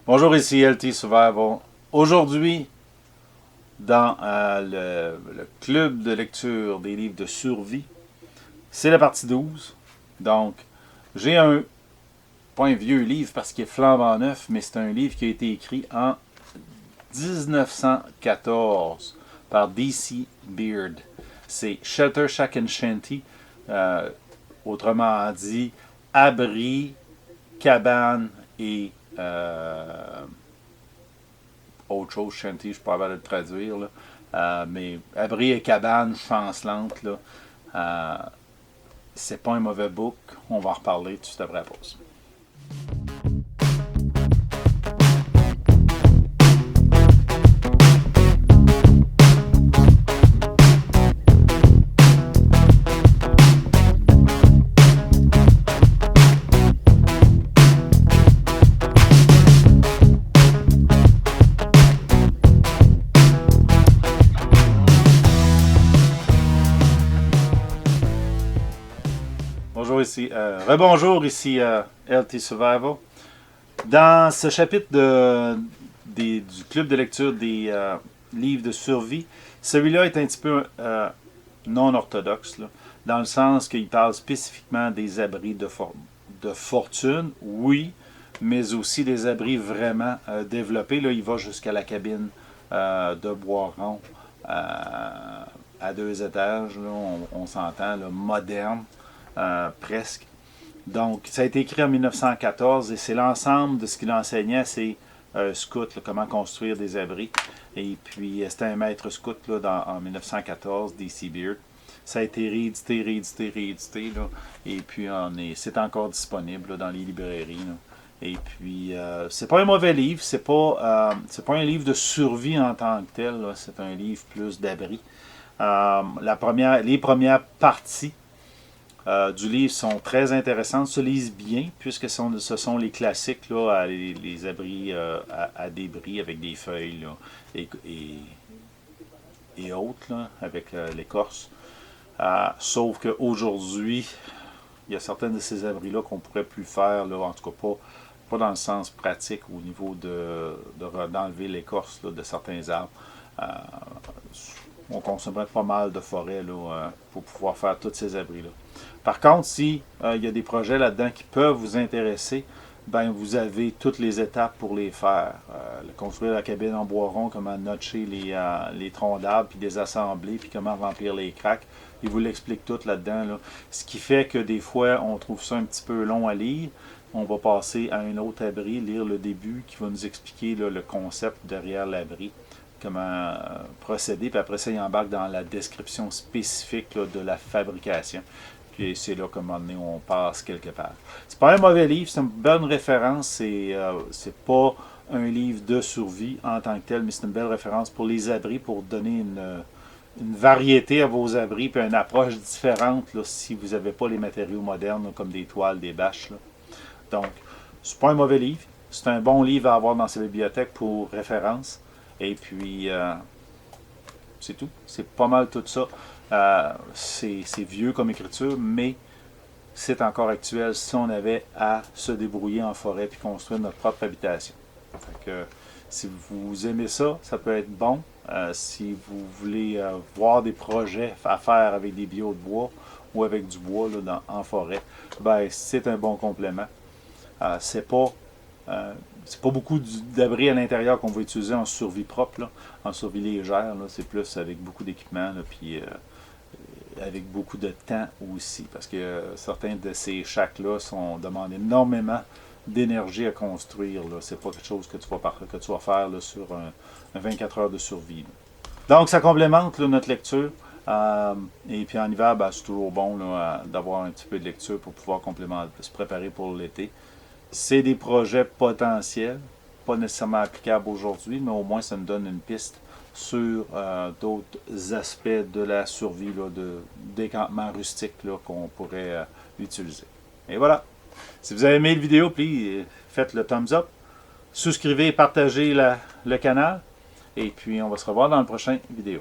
Bonjour, ici LT Survival. Aujourd'hui, dans le club de lecture des livres de survie, c'est la partie 12. Donc, j'ai pas un vieux livre parce qu'il est flambant neuf, mais c'est un livre qui a été écrit en 1914 par D.C. Beard. C'est Shelter, Shack and Shanty, autrement dit, abri, cabane et autre chose, shanty, je ne suis pas capable de le traduire, là. Mais abri et cabane chancelante, là, c'est pas un mauvais book. On va en reparler tout de suite après la pause. Bonjour ici, rebonjour ici LT Survival. Dans ce chapitre du club de lecture des livres de survie, celui-là est un petit peu non orthodoxe, là, dans le sens qu'il parle spécifiquement des abris de fortune, oui, mais aussi des abris vraiment développés. Là, il va jusqu'à la cabine de Boiron à 2 étages, là, on s'entend, là, moderne. Presque. Donc, ça a été écrit en 1914 et c'est l'ensemble de ce qu'il enseignait à ses scouts, là, comment construire des abris. Et puis, c'était un maître scout là, en 1914, D.C. Beard. Ça a été réédité, là, et puis, c'est encore disponible là, dans les librairies. Là. Et puis, c'est pas un mauvais livre, c'est pas un livre de survie en tant que tel, là, c'est un livre plus d'abri. Les premières parties du livre sont très intéressantes, se lisent bien, puisque ce sont les classiques, là, les abris à débris avec des feuilles là, et autres, là, avec l'écorce. Sauf qu'aujourd'hui, il y a certains de ces abris-là qu'on ne pourrait plus faire, là, en tout cas pas dans le sens pratique au niveau d'enlever l'écorce de certains arbres. On consommerait pas mal de forêt là, pour pouvoir faire tous ces abris-là. Par contre, si il y a des projets là-dedans qui peuvent vous intéresser, ben vous avez toutes les étapes pour les faire. Construire la cabine en bois rond, comment notcher les troncs d'arbres, puis désassembler, puis comment remplir les craques. Il vous l'explique tout là-dedans. Là. Ce qui fait que des fois, on trouve ça un petit peu long à lire. On va passer à un autre abri, lire le début, qui va nous expliquer là, le concept derrière l'abri. Comment procéder, puis après ça, il embarque dans la description spécifique là, de la fabrication. Puis c'est là qu'à un moment donné, on passe quelque part. C'est pas un mauvais livre, c'est une bonne référence. C'est pas un livre de survie en tant que tel, mais c'est une belle référence pour les abris, pour donner une variété à vos abris, puis une approche différente là, si vous n'avez pas les matériaux modernes, là, comme des toiles, des bâches. Là. Donc, c'est pas un mauvais livre. C'est un bon livre à avoir dans sa bibliothèque pour référence. Et puis, c'est tout. C'est pas mal tout ça. C'est vieux comme écriture, mais c'est encore actuel si on avait à se débrouiller en forêt puis construire notre propre habitation. Fait que, si vous aimez ça, ça peut être bon. Si vous voulez voir des projets à faire avec des bio de bois ou avec du bois là, en forêt, ben, c'est un bon complément. C'est pas beaucoup d'abris à l'intérieur qu'on va utiliser en survie propre, là, en survie légère. C'est plus avec beaucoup d'équipement, puis avec beaucoup de temps aussi. Parce que certains de ces shacks-là demandent énormément d'énergie à construire. C'est pas quelque chose que tu vas faire là, sur un 24 heures de survie. Là. Donc, ça complémente là, notre lecture. Et puis en hiver, ben, c'est toujours bon d'avoir un petit peu de lecture pour pouvoir se préparer pour l'été. C'est des projets potentiels, pas nécessairement applicables aujourd'hui, mais au moins ça nous donne une piste sur d'autres aspects de la survie, des campements rustiques qu'on pourrait utiliser. Et voilà. Si vous avez aimé la vidéo, puis faites le thumbs up. Souscrivez et partagez le canal. Et puis on va se revoir dans la prochaine vidéo.